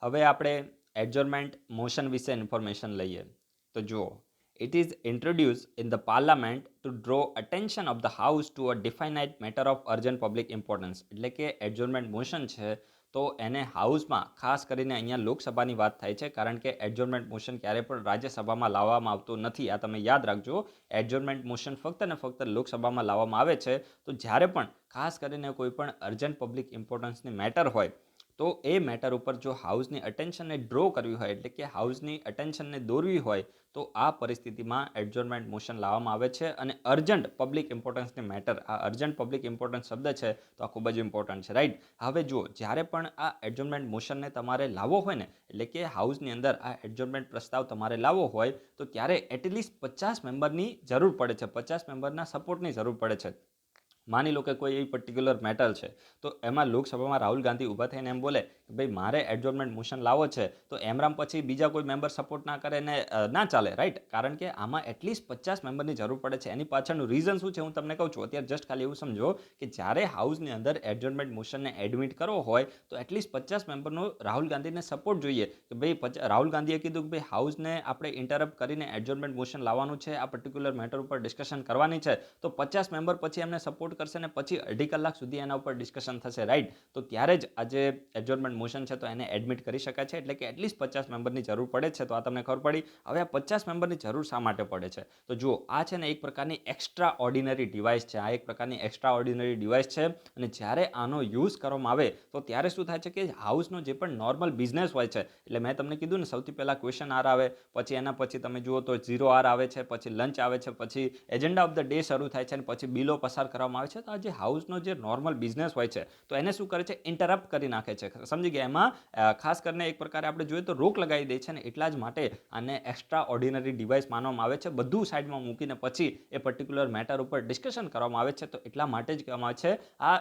હવે આપણે એડજોર્નમેન્ટ મોશન વિશે ઇન્ફોર્મેશન લઈએ તો જુઓ, it is introduce in the parliament to draw attention of the house to a definite matter of urgent public importance. એટલે કે એડજોર્નમેન્ટ મોશન છે તો એને હાઉસમાં, ખાસ કરીને અહીંયા લોકસભાની વાત થાય છે, કારણ કે એડજોર્નમેન્ટ મોશન ક્યારેય પણ રાજ્યસભામાં લાવવામાં આવતું નથી. આ તમે યાદ રાખજો. એડજોર્નમેન્ટ મોશન ફક્ત ને ફક્ત લોકસભામાં લાવવામાં આવે છે તો જ્યારે પણ ખાસ કરીને કોઈ પણ અર્જન્ટ પબ્લિક ઇમ્પોર્ટન્સની મેટર હોય તો એ મેટર ઉપર જો હાઉસની અટેન્શનને ડ્રો કરવી હોય, એટલે કે હાઉસની અટેન્શનને દોરવી હોય, તો આ પરિસ્થિતિમાં એડજોર્નમેન્ટ મોશન લાવવામાં આવે છે. અને અર્જન્ટ પબ્લિક ઇમ્પોર્ટન્સની મેટર, આ અર્જન્ટ પબ્લિક ઇમ્પોર્ટન્સ શબ્દ છે તો આ ખૂબ જ ઇમ્પોર્ટન્ટ છે, રાઈટ. હવે જુઓ, જ્યારે પણ આ એડજોર્નમેન્ટ મોશનને તમારે લાવવો હોય ને, એટલે કે હાઉસની અંદર આ એડજોર્નમેન્ટ પ્રસ્તાવ તમારે લાવવો હોય તો ત્યારે એટલીસ્ટ 50 મેમ્બરની જરૂર પડે છે, 50 મેમ્બરના સપોર્ટની જરૂર પડે છે. માની લો કે કોઈ એવી પર્ટિક્યુલર મેટર છે તો એમાં લોકસભામાં રાહુલ ગાંધી ઊભા થઈને એમ બોલે કે ભાઈ મારે એડજોર્નમેન્ટ મોશન લાવવો છે, તો એમરામ પછી બીજા કોઈ મેમ્બર સપોર્ટ ના કરે ને ના ચાલે, રાઈટ. કારણ કે આમાં એટલીસ્ટ 50 મેમ્બરની જરૂર પડે છે. એની પાછળનું રીઝન શું છે હું તમને કહું છું. અત્યારે જસ્ટ ખાલી એવું સમજો કે જ્યારે હાઉસની અંદર એડજોર્નમેન્ટ મોશનને એડમિટ કરવો હોય તો એટલીસ્ટ 50 મેમ્બરનો રાહુલ ગાંધીને સપોર્ટ જોઈએ કે ભાઈ રાહુલ ગાંધીએ કીધું કે ભાઈ હાઉસને આપણે ઇન્ટરપ્ટ કરીને એડજોર્નમેન્ટ મોશન લાવવાનું છે, આ પર્ટિક્યુલર મેટર ઉપર ડિસ્કશન કરવાની છે, તો 50 મેમ્બર પછી એમને સપોર્ટ કરશે ને પછી અઢી કલાક સુધી એના ઉપર ડિસ્કશન થશે, રાઈટ. તો ત્યારે જ આ જે એડજોર્નમેન્ટ મોશન છે તો એને એડમિટ કરી શકાય છે. એટલે કે એટલીસ્ટ 50 મેમ્બરની જરૂર પડે છે. તો આ તમને ખબર પડી. હવે આ 50 મેમ્બરની જરૂર શા માટે પડે છે તો જુઓ, આ છે ને એક પ્રકારની એક્સ્ટ્રા ઓર્ડિનરી ડિવાઇસ છે. આ એક પ્રકારની એક્સ્ટ્રા ઓર્ડિનરી ડિવાઇસ છે અને જ્યારે આનો યુઝ કરવામાં આવે તો ત્યારે શું થાય છે કે હાઉસનો જે પણ નોર્મલ બિઝનેસ હોય છે, એટલે મેં તમને કીધું ને સૌથી પહેલાં ક્વેશ્ચન આર આવે, પછી એના પછી તમે જુઓ તો 0 આર આવે છે, પછી લંચ આવે છે, પછી એજન્ડા ઓફ ધ ડે શરૂ થાય છે અને પછી બિલો પસાર કરવામાં આવે છે. તો આ જે હાઉસનો જે નોર્મલ બિઝનેસ હોય છે તો એને શું કરે છે, ઇન્ટરપ્ટ કરી નાખે છે. સમજી ગયા. એમાં ખાસ કરીને એક પ્રકારે આપણે જોઈએ તો રોક લગાવી દે છે ને એટલા જ માટે આને એક્સ્ટ્રા ઓર્ડિનરી ડિવાઇસ માનવામાં આવે છે. બધું સાઈડમાં મૂકીને પછી એ પર્ટિક્યુલર મેટર ઉપર ડિસ્કશન કરવામાં આવે છે. તો એટલા માટે જ કહેવામાં આવે છે આ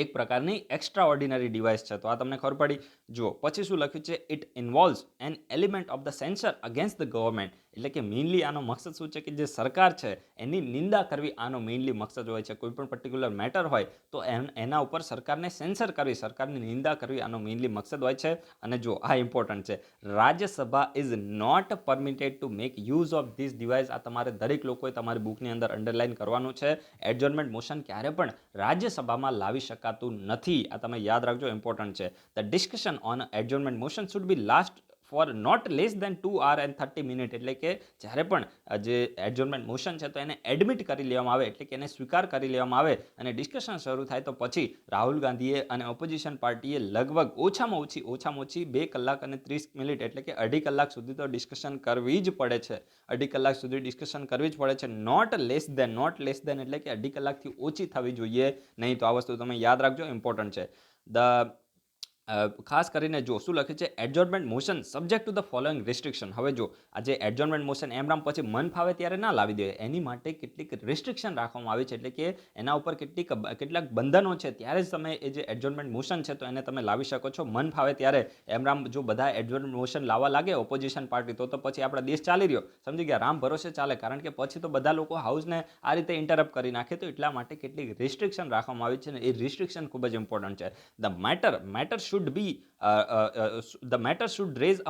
એક પ્રકારની એક્સ્ટ્રા ઓર્ડિનરી ડિવાઇસ છે. તો આ તમને ખબર પડી. જુઓ પછી શું લખ્યું છે, it involves an element of the censure against the government. એટલે કે મેઇનલી આનો મકસદ શું છે કે જે સરકાર છે એની નિંદા કરવી આનો મેઇનલી મકસદ હોય છે. કોઈ પણ પર્ટિક્યુલર મેટર હોય તો એના ઉપર સરકારને સેન્સર કરવી, સરકારની નિંદા કરવી આનો મેઇનલી મકસદ હોય છે. અને જો આ ઇમ્પોર્ટન્ટ છે, Rajya Sabha is not permitted to make use of this device. આ તમારે દરેક લોકોએ તમારી બુકની અંદર અંડરલાઇન કરવાનું છે. એડજોર્નમેન્ટ મોશન ક્યારે પણ રાજ્યસભામાં લાવી શકાતું નથી. આ તમે યાદ રાખજો, ઇમ્પોર્ટન્ટ છે. The discussion on adjournment motion should be last for not less than 2 hours and 30 minutes. એટલે કે જ્યારે પણ જે એડજોર્નમેન્ટ મોશન છે તો એને એડમિટ કરી લેવામાં આવે, એટલે કે એને સ્વીકાર કરી લેવામાં આવે અને ડિસ્કશન શરૂ થાય તો પછી રાહુલ ગાંધીએ અને ઓપોઝિશન પાર્ટીએ લગભગ ઓછામાં ઓછી 2 કલાક અને 30 મિનિટ, એટલે કે અઢી કલાક સુધી તો ડિસ્કશન કરવી જ પડે છે. અઢી કલાક સુધી ડિસ્કશન કરવી જ પડે છે. નોટ લેસ દેન એટલે કે અઢી કલાકથી ઓછી થવી જોઈએ નહીં. તો આ વસ્તુ તમે યાદ રાખજો, ઇમ્પોર્ટન્ટ છે. ધ ખાસ કરીને જો શું લખ્યું છે, adjournment motion subject to the following restriction. હવે જો આ જે એડજોર્નમેન્ટ મોશન એમરામ પછી મન ફાવે ત્યારે ના લાવી દે, એની માટે કેટલીક રિસ્ટ્રિક્શન રાખવામાં આવી છે. એટલે કે એના ઉપર કેટલાક બંધનો છે, ત્યારે જ તમે એ જે એડજોર્નમેન્ટ મોશન છે તો એને તમે લાવી શકો છો. મન ફાવે ત્યારે એમરામ જો બધા એડજોર્નમેન્ટ મોશન લાવવા લાગે ઓપોઝિશન પાર્ટી તો પછી આપણા દેશ ચાલી રહ્યો, સમજી ગયા, રામ ભરોસે ચાલે. કારણ કે પછી તો બધા લોકો હાઉસને આ રીતે ઇન્ટરપ્ટ કરી નાખે. તો એટલા માટે કેટલીક રિસ્ટ્રિક્શન રાખવામાં આવી છે અને એ રિસ્ટ્રિક્શન ખૂબ જ ઇમ્પોર્ટન્ટ છે. The matter should be the matter should raise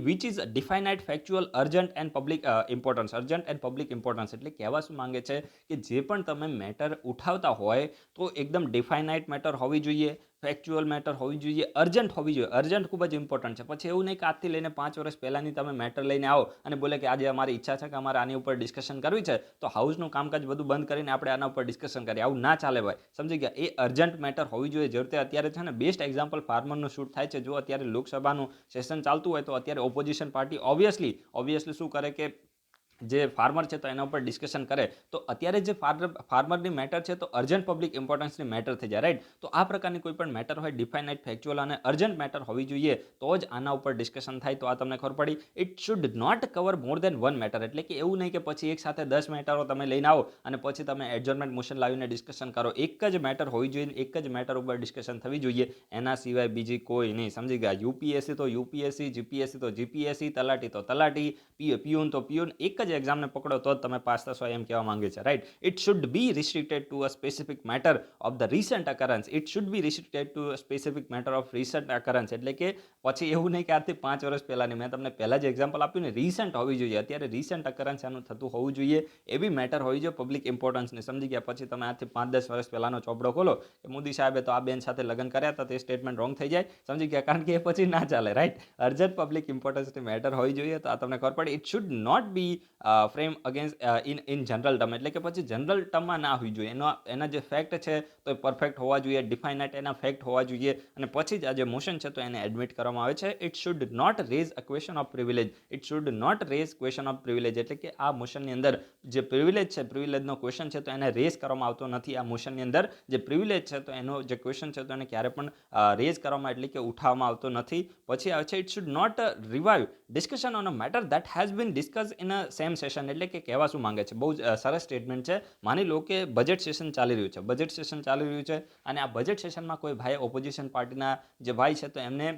which is definite factual urgent and public importance. એટલે કહેવા શું માંગે છે કે જે પણ તમે મેટર ઉઠાવતા હોય તો એકદમ ડિફાઇનાઇટ મેટર હોવી જોઈએ, ફેક્ચ્યુઅલ મેટર હોવી જોઈએ, અર્જન્ટ હોવી જોઈએ. અર્જન્ટ ખૂબ જ ઇમ્પોર્ટન્ટ છે. પછી એવું નહીં કે આજથી લઈને 5 વર્ષ પહેલાંની તમે મેટર લઈને આવો અને બોલે કે આજે અમારી ઈચ્છા છે કે અમારે આની ઉપર ડિસ્કશન કરવી છે તો હાઉસનું કામકાજ બધું બંધ કરીને આપણે આના ઉપર ડિસ્કશન કરીએ. આવું ના ચાલે ભાઈ, સમજી ગયા. એ અર્જન્ટ મેટર હોવી જોઈએ. જરૂરતે અત્યારે છે ને બેસ્ટ એક્ઝામ્પલ ફાર્મરનું શૂટ થાય છે. જો અત્યારે લોકસભાનું સેશન ચાલતું હોય તો અત્યારે ઓપોઝિશન પાર્ટી ઓબ્વિયસલી શું કરે કે જે ફાર્મર છે તો એના ઉપર ડિસ્કશન કરે. તો અત્યારે જે ફાર્મરની મેટર છે તો અર્જન્ટ પબ્લિક ઇમ્પોર્ટન્સની મેટર થઈ જાય, રાઈટ. તો આ પ્રકારની કોઈ પણ મેટર હોય ડિફાઇનાઇટ, ફેક્ચ્યુઅલ અને અર્જન્ટ મેટર હોવી જોઈએ તો જ આના ઉપર ડિસ્કશન થાય. તો આ તમને ખબર પડી. It should not cover more than 1 matter. એટલે કે એવું નહીં કે પછી એક સાથે 10 મેટરો તમે લઈને આવો અને પછી તમે એડજોર્નમેન્ટ મોશન લાવીને ડિસ્કશન કરો. એક જ મેટર હોવી જોઈએ, એક જ મેટર ઉપર ડિસ્કશન થવી જોઈએ, એના સિવાય બીજી કોઈ નહીં. સમજી ગયા. યુપીએસસી તો યુપીએસસી, જીપીએસસી તો જીપીએસસી, તલાટી તો તલાટી, પીયુન તો પીયુન. એક જ જ એક્ઝામને પકડો તો જ તમે પાસ થશો એમ કહેવા માંગે છે, right. It should be restricted to a specific matter of the recent occurrence. It should be restricted to a specific matter of recent occurrence. એટલે કે પછી એવું નહીં કે આજથી 5 વર્ષ પહેલાંની, મેં તમને પહેલાં જ એક્ઝામ્પલ આપ્યું ને, રિસન્ટ હોવી જોઈએ. અત્યારે રિસન્ટ અકરન્સ એનું થતું હોવું જોઈએ, એવી મેટર હોવી જોઈએ પબ્લિક ઇમ્પોર્ટન્સની, સમજી ગયા. પછી તમે આજથી 5-10 વર્ષ પહેલાંનો ચોપડો ખોલો કે મોદી સાહેબે તો આ બેન સાથે લગ્ન કર્યા હતા, તે સ્ટેટમેન્ટ રોંગ થઈ જાય, સમજી ગયા, કારણ કે એ પછી ના ચાલે, રાઈટ. અર્જન્ટ પબ્લિક ઇમ્પોર્ટન્સની મેટર હોવી જોઈએ, તો આ તમને ખબર પડે. It should not be frame against in general term. એટલે કે પછી જનરલ ટર્મમાં ના હોવી જોઈએ. એના જે ફેક્ટ છે તો એ પરફેક્ટ હોવા જોઈએ, ડિફાઇનાઇટ એના ફેક્ટ હોવા જોઈએ, અને પછી જ આ જે મોશન છે તો એને એડમિટ કરવામાં આવે છે. It should not raise a question of privilege. It should not raise question of privilege. એટલે કે આ મોશનની અંદર જે પ્રિવિલેજ છે, પ્રિવિલેજનો ક્વેશ્ચન છે તો એને રેઝ કરવામાં આવતો નથી. આ મોશનની અંદર જે પ્રિવિલેજ છે તો એનો જે ક્વેશ્ચન છે તો એને ક્યારે પણ રેઝ કરવામાં, એટલે કે ઉઠાવવામાં આવતો નથી. પછી આવે છે it should not revive discussion on a matter that has been discuss in a same session. એટલે કે કહેવા શું માંગે છે, બહુ સરસ સ્ટેટમેન્ટ છે. માની લો કે બજેટ સેશન ચાલી રહ્યું છે, બજેટ સેશન ચાલી રહ્યું છે, અને આ બજેટ સેશનમાં કોઈ ભાઈ ઓપોઝિશન પાર્ટીના જે ભાઈ છે તો એમને,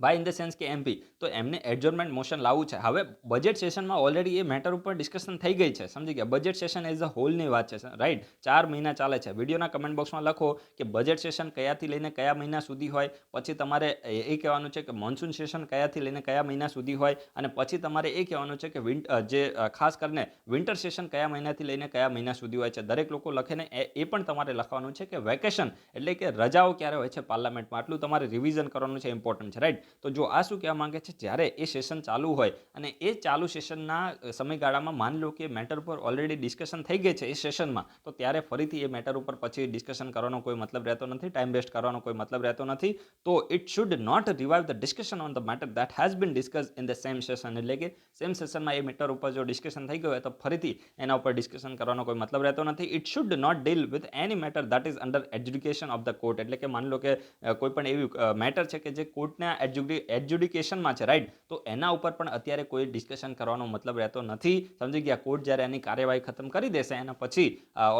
ભાઈ ઇન ધ સેન્સ કે એમપી, તો એમને એડજોર્નમેન્ટ મોશન લાવવું છે. હવે બજેટ સેશનમાં ઓલરેડી એ મેટર ઉપર ડિસ્કશન થઈ ગઈ છે, સમજી ગયા. બજેટ સેશન એઝ અ હોલની વાત છે, રાઈટ. 4 મહિના ચાલે છે. વિડીયોના કમેન્ટ બોક્સમાં લખો કે બજેટ સેશન કયાથી લઈને કયા મહિના સુધી હોય. પછી તમારે એ કહેવાનું છે કે મોન્સૂન સેશન કયાથી લઈને કયા મહિના સુધી હોય, અને પછી તમારે એ કહેવાનું છે કે ખાસ કરીને વિન્ટર સેશન કયા મહિનાથી લઈને કયા મહિના સુધી હોય છે. દરેક લોકો લખે ને એ પણ તમારે લખવાનું છે કે વેકેશન એટલે કે રજાઓ ક્યારે હોય છે પાર્લામેન્ટમાં. આટલું તમારે રિવિઝન કરવાનું છે, ઇમ્પોર્ટન્ટ છે, રાઈટ. તો જો આ શું કહેવા માંગે છે, જ્યારે એ સેશન ચાલુ હોય અને એ ચાલુ સેશનના સમયગાળામાં માની લો કે મેટર ઉપર ઓલરેડી ડિસ્કશન થઈ ગઈ છે એ સેશનમાં, તો ત્યારે ફરીથી એ મેટર ઉપર પછી ડિસ્કશન કરવાનો કોઈ મતલબ રહેતો નથી, ટાઈમ વેસ્ટ કરવાનો કોઈ મતલબ રહેતો નથી. તો it should not revive the discussion on the matter that has been discuss in the same session. એટલે કે સેમ સેશનમાં એ મેટર ઉપર જો ડિસ્કશન થઈ ગયું હોય તો ફરીથી એના ઉપર ડિસ્કશન કરવાનો કોઈ મતલબ રહેતો નથી. It should not deal with any matter that is under adjudication of the court. એટલે કે માની લો કે કોઈ પણ એવી મેટર છે કે જે કોર્ટના એજ્યુડિકેશનમાં છે, રાઈટ. તો એના ઉપર પણ અત્યારે કોઈ ડિસ્કશન કરવાનો મતલબ રહેતો નથી, સમજી ગયા. કોર્ટ જ્યારે એની કાર્યવાહી ખતમ કરી દેશે એના પછી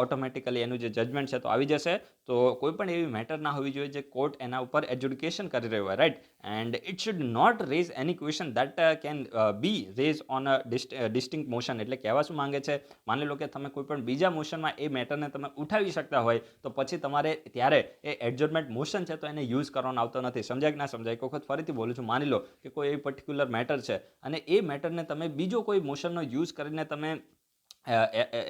ઓટોમેટિકલી એનું જે જજમેન્ટ છે તો આવી જશે. તો કોઈ પણ એવી મેટર ના હોવી જોઈએ જે કોર્ટ એના ઉપર એજ્યુડિકેશન કરી રહ્યો હોય, right. And it should not raise any question that can be raise on a distinct motion. એટલે કહેવા શું માંગે છે, માની લો કે તમે કોઈ પણ બીજા મોશનમાં એ મેટરને તમે ઉઠાવી શકતા હોય, તો પછી તમારે ત્યારે એ એડજોર્નમેન્ટ મોશન છે તો એને યુઝ કરવાનો આવતો નથી. સમજાય કે ના સમજાય? એક વખત ફરીથી બોલું છું. માની લો કે કોઈ એવી પર્ટિક્યુલર મેટર છે અને એ મેટરને તમે બીજો કોઈ મોશનનો યુઝ કરીને તમે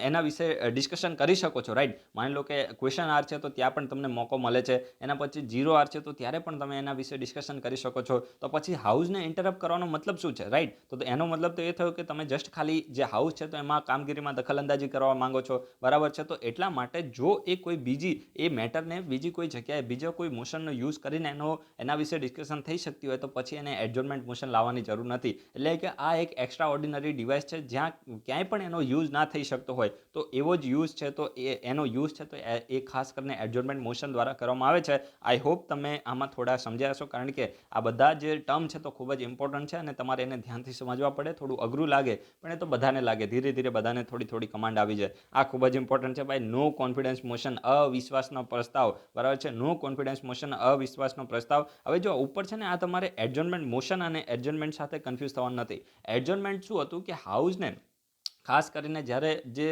એના વિશે ડિસ્કશન કરી શકો છો, રાઈટ. માની લો કે ક્વેશ્ચન આર છે તો ત્યાં પણ તમને મોકો મળે છે, એના પછી 0 આર છે તો ત્યારે પણ તમે એના વિશે ડિસ્કશન કરી શકો છો. તો પછી હાઉસને ઇન્ટરપ્ટ કરવાનો મતલબ શું છે, રાઈટ. તો એનો મતલબ તો એ થયો કે તમે જસ્ટ ખાલી જે હાઉસ છે તો એમાં કામગીરીમાં દખલઅંદાજી કરવા માંગો છો, બરાબર છે. તો એટલા માટે જો એ કોઈ બીજી એ મેટરને બીજી કોઈ જગ્યાએ બીજો કોઈ મોશનનો યુઝ કરીને એના વિશે ડિસ્કશન થઈ શકતી હોય તો પછી એને એડજોર્નમેન્ટ મોશન લાવવાની જરૂર નથી. એટલે કે આ એક એક્સ્ટ્રા ઓર્ડિનરી ડિવાઇસ છે જ્યાં ક્યાંય પણ એનો યુઝ ના થઈ શકતો હોય, તો એવો જ યુઝ છે તો એનો યુઝ છે તો એ ખાસ કરીને એડજોર્નમેન્ટ મોશન દ્વારા કરવામાં આવે છે. આઈ હોપ તમે આમાં થોડા સમજ્યા હશો, કારણ કે આ બધા જે ટર્મ છે તો ખૂબ જ ઇમ્પોર્ટન્ટ છે અને તમારે એને ધ્યાનથી સમજવા પડે. થોડું અઘરું લાગે પણ એ તો બધાને લાગે, ધીરે ધીરે બધાને થોડી થોડી કમાન્ડ આવી જાય. આ ખૂબ જ ઇમ્પોર્ટન્ટ છે ભાઈ. નો કોન્ફિડન્સ મોશન, અવિશ્વાસનો પ્રસ્તાવ, બરાબર છે. નો કોન્ફિડન્સ મોશન, અવિશ્વાસનો પ્રસ્તાવ. હવે જો ઉપર છે ને આ તમારે એડજોર્નમેન્ટ મોશન અને એડજોર્નમેન્ટ સાથે કન્ફ્યુઝ થવાનું નથી. એડજોર્નમેન્ટ શું હતું કે હાઉસને ખાસ કરીને જ્યારે જે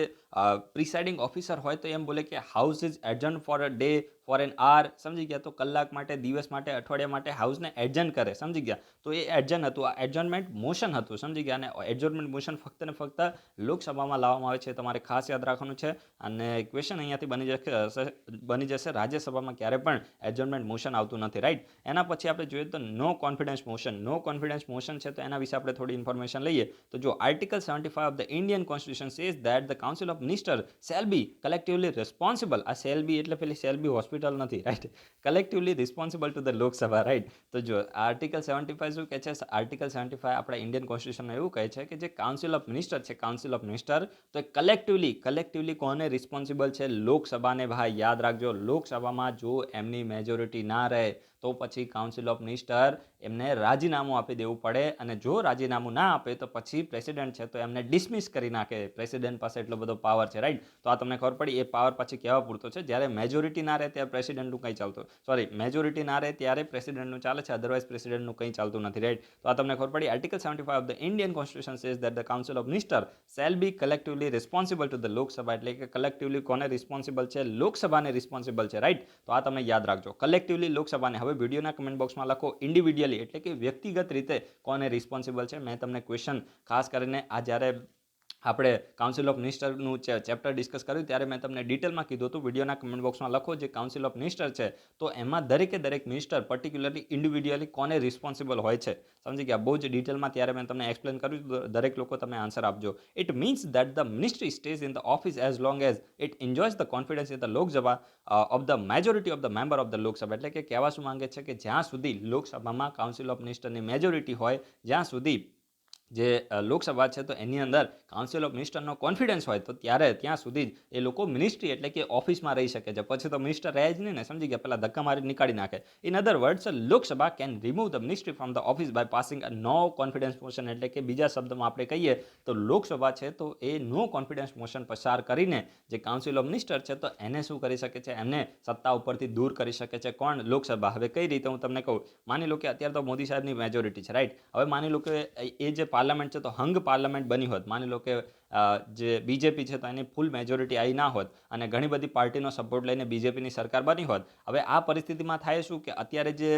પ્રિસાઇડિંગ ઓફિસર હોય તો એમ બોલે કે house is adjourned for a day, for an hour, સમજી ગયા. તો કલાક માટે, દિવસ માટે, અઠવાડિયા માટે હાઉસને એડજન્ટ કરે, સમજી ગયા. તો એ એડજન્ટ હતું, આ એડજોર્નમેન્ટ મોશન હતું, સમજી ગયા. અને એડજોર્નમેન્ટ મોશન ફક્ત ને ફક્ત લોકસભામાં લાવવામાં આવે છે, તમારે ખાસ યાદ રાખવાનું છે. અને ક્વેશ્ચન અહીંયાથી બની જશે રાજ્યસભામાં ક્યારે પણ એડજોર્નમેન્ટ મોશન આવતું નથી, રાઈટ. એના પછી આપણે જોઈએ તો નો કોન્ફિડન્સ મોશન. નો કોન્ફિડન્સ મોશન છે તો એના વિશે આપણે થોડી ઇન્ફોર્મેશન લઈએ. તો જો article 75 of the Indian constitution says that the council of minister shall be collectively responsible. આ શેલ બી એટલે પેલી શેલ બી હોસ્પિટલ નથી, right. Collectively responsible to the Lok Sabha, right. તો જો આર્ટિકલ 75 શું કહે છે? આર્ટિકલ 75 આપણા ઇન્ડિયન કોન્સ્ટિટ્યુશનમાં એવું કહે છે કે જે કાઉન્સિલ ઓફ મિનિસ્ટર છે, કાઉન્સિલ ઓફ મિનિસ્ટર, તો એ કલેક્ટિવલી કોને રિસ્પોન્સિબલ છે? લોકસભાને. ભાઈ યાદ રાખજો, લોકસભામાં જો એમની મેજોરિટી ના રહે તો પછી કાઉન્સિલ ઓફ મિનિસ્ટર એમને રાજીનામું આપી દેવું પડે, અને જો રાજીનામું ના આપે તો પછી પ્રેસિડેન્ટ છે તો એમને ડિસમિસ કરી નાખે. પ્રેસિડેન્ટ પાસે એટલો બધો પાવર છે, રાઈટ. તો આ તમને ખબર પડી એ પાવર પછી કહેવા પૂરતો છે. જ્યારે મેજોરિટી ના રહે ત્યારે પ્રેસિડેન્ટનું કંઈ ચાલતું, મેજોરિટી ના રહે ત્યારે પ્રેસિડેન્ટનું ચાલે છે, અધરવાઇઝ પ્રેસિડેન્ટનું કંઈ ચાલતું નથી, રાઈટ. તો આ તમને ખબર પડી. Article 75 of the Indian constitution says that the council of minister shall be collectively responsible to the Lok Sabha. એટલે કે કલેક્ટિવલી કોને રિસ્પોન્સિબલ છે? લોકસભાને રિસ્પોન્સિબલ છે, રાઈટ. તો આ તમે યાદ રાખજો, કલેક્ટિવલી લોકસભાને. હવે વિડીયોના કમેન્ટ બોક્સમાં લખો ઇન્ડિવિડ્યુઅલી, એટલે કે વ્યક્તિગત રીતે કોને રિસ્પોન્સિબલ છે. મેં તમને ક્વેશ્ચન ખાસ કરીને આ જ્યારે આપણે કાઉન્સિલ ઓફ મિનિસ્ટરનું ચેપ્ટર ડિસ્કસ કર્યું ત્યારે મેં તમને ડિટેલમાં કીધું હતું. વિડીયોના કમેન્ટ બોક્સમાં લખો જે કાઉન્સિલ ઓફ મિનિસ્ટર છે તો એમાં દરેકે દરેક મિનિસ્ટર પર્ટિક્યુલરલી ઇન્ડિવિડ્યુઅલી કોને રિસ્પોન્સિબલ હોય છે, સમજી ગયા? બહુ જ ડિટેલમાં ત્યારે મેં તમને એક્સપ્લેન કર્યું. દરેક લોકો તમે આન્સર આપજો. It means that the ministry stays in the office as long as it એન્જોયઝ the confidence in the Lok Sabha of the majority of the member of the Lok Sabha. એટલે કે કહેવા શું માંગે છે કે જ્યાં સુધી લોકસભામાં કાઉન્સિલ ઓફ મિનિસ્ટરની મેજોરિટી હોય, જ્યાં સુધી જે લોકસભા છે તો એની અંદર કાઉન્સિલ ઓફ મિનિસ્ટરનો કોન્ફિડન્સ હોય, તો ત્યાં સુધી જ એ લોકો મિનિસ્ટ્રી એટલે કે ઓફિસમાં રહી શકે છે. પછી તો મિનિસ્ટર રહે જ નહીં ને, સમજી ગયા? પહેલાં ધક્કા મારી નીકાળી નાખે. In other words, Lok Sabha can remove the ministry from the office by passing a no confidence motion. એટલે કે બીજા શબ્દમાં આપણે કહીએ તો લોકસભા છે તો એ નો કોન્ફિડન્સ મોશન પસાર કરીને જે કાઉન્સિલ ઓફ મિનિસ્ટર છે તો એને શું કરી શકે છે? એમને સત્તા ઉપરથી દૂર કરી શકે છે. કોણ? લોકસભા. હવે કઈ રીતે હું તમને કહું. માની લો કે અત્યારે તો મોદી સાહેબની મેજોરિટી છે, રાઈટ. હવે માની લો કે એ જે પાર્લામેન્ટ છે તો હંગ પાર્લામેન્ટ બની હોત. માની લો કે જે બીજેપી છે તો એની ફૂલ મેજોરિટી આવી ના હોત અને ઘણી બધી પાર્ટીનો સપોર્ટ લઈને બીજેપીની સરકાર બની હોત. હવે આ પરિસ્થિતિમાં થાય શું કે અત્યારે જે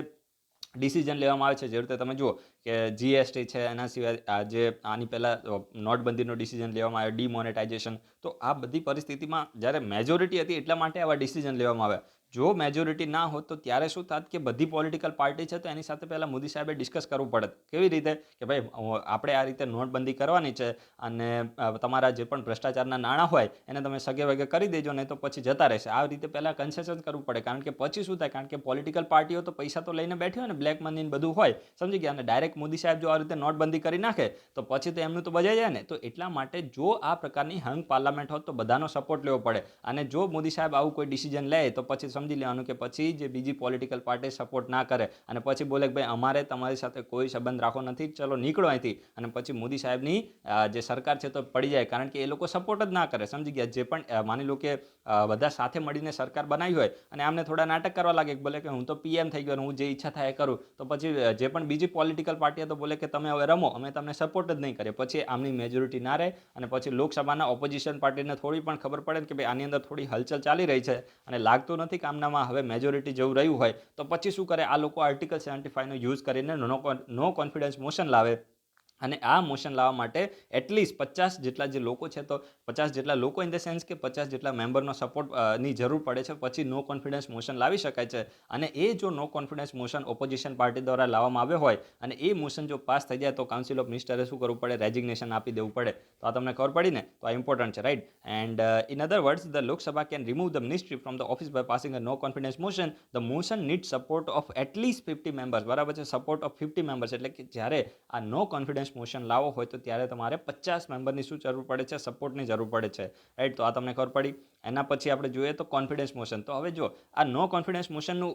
ડિસિઝન લેવામાં આવે છે, જે રીતે તમે જુઓ કે જીએસટી છે, એના સિવાય જે આની પહેલાં નોટબંધીનો ડિસિઝન લેવામાં આવ્યો, ડિમોનેટાઇઝેશન. તો આ બધી પરિસ્થિતિમાં જ્યારે મેજોરિટી હતી એટલા માટે આવા ડિસિઝન લેવામાં આવ્યા. જો મેજોરિટી ના હોત તો ત્યારે શું થાત કે બધી પોલિટિકલ પાર્ટી છે તો એની સાથે પહેલાં મોદી સાહેબે ડિસ્કસ કરવું પડે. કેવી રીતે? કે ભાઈ આપણે આ રીતે નોટબંધી કરવાની છે અને તમારા જે પણ ભ્રષ્ટાચારના નાણાં હોય એને તમે સગે વગે કરી દેજો, નહીં તો પછી જતા રહેશે. આ રીતે પહેલાં કન્સેશન કરવું પડે. કારણ કે પછી શું થાય? કારણ કે પોલિટિકલ પાર્ટીઓ તો પૈસા તો લઈને બેઠી હોય ને, બ્લેક મની બધું હોય, સમજી ગયા? અને ડાયરેક્ટ મોદી સાહેબ જો આ રીતે નોટબંધી કરી નાખે તો પછી તો એમનું તો બજાઈ જાય ને. તો એટલા માટે જો આ પ્રકારની હંગ પાર્લામેન્ટ હોત તો બધાનો સપોર્ટ લેવો પડે. અને જો મોદી સાહેબ આવું કોઈ ડિસિઝન લે તો પછી સમજી લેવાનું કે પછી જે બીજી પોલિટિકલ પાર્ટી સપોર્ટ ના કરે અને પછી બોલે કે ભાઈ અમારે તમારી સાથે કોઈ સંબંધ રાખવો નથી, ચલો નીકળો અહીંથી. અને પછી મોદી સાહેબની જે સરકાર છે તો પડી જાય, કારણ કે એ લોકો સપોર્ટ જ ના કરે, સમજી ગયા? જે પણ માની લો કે બધા સાથે મળીને સરકાર બનાવી હોય અને આમને થોડા નાટક કરવા લાગે કે બોલે કે હું તો પીએમ થઈ ગયો, હું જે ઈચ્છા થાય એ કરું, તો પછી જે પણ બીજી પોલિટિકલ પાર્ટીઓ તો બોલે કે તમે હવે રમો, અમે તમને સપોર્ટ જ નહીં કરીએ. પછી આમની મેજોરિટી ના રહે અને પછી લોકસભાના ઓપોઝિશન પાર્ટીને થોડી પણ ખબર પડે કે ભાઈ આની અંદર થોડી હલચલ ચાલી રહી છે અને લાગતું નથી કે આમનામાં હવે મેજોરિટી જેવું રહ્યું હોય, તો પછી શું કરે? આ લોકો આર્ટિકલ 75નો યુઝ કરીને નો કોન્ફિડન્સ મોશન લાવે. અને આ મોશન લાવવા માટે એટલીસ્ટ 50 જેટલા જે લોકો છે તો 50 જેટલા લોકો ઇન ધ સેન્સ કે 50 જેટલા મેમ્બરનો સપોર્ટની જરૂર પડે છે, પછી નો કોન્ફિડન્સ મોશન લાવી શકાય છે. અને એ જો નો કોન્ફિડન્સ મોશન ઓપોઝિશન પાર્ટી દ્વારા લાવવામાં આવ્યો હોય અને એ મોશન જો પાસ થઈ જાય તો કાઉન્સિલ ઓફ મિનિસ્ટરે શું કરવું પડે? રેઝિગ્નેશન આપી દેવું પડે. તો આ તમને ખબર પડી ને? તો આ ઇમ્પોર્ટન્ટ છે, right. And in other words, the Lok Sabha can remove the ministry from the office by passing a no confidence motion. The motion need support of at least 50 members. બરાબર છે? Support of 50 members. એટલે કે જ્યારે આ નો કોન્ફિડન્સ મોશન લાવો હોય તો ત્યારે તમારે 50 મેમ્બરની શું જરૂર પડે છે? સપોર્ટની જરૂર પડે છે, રાઈટ. તો આ તમને ખબર પડી. એના પછી આપણે જોઈએ તો કોન્ફિડન્સ મોશન. તો હવે જો આ નો કોન્ફિડન્સ મોશનનું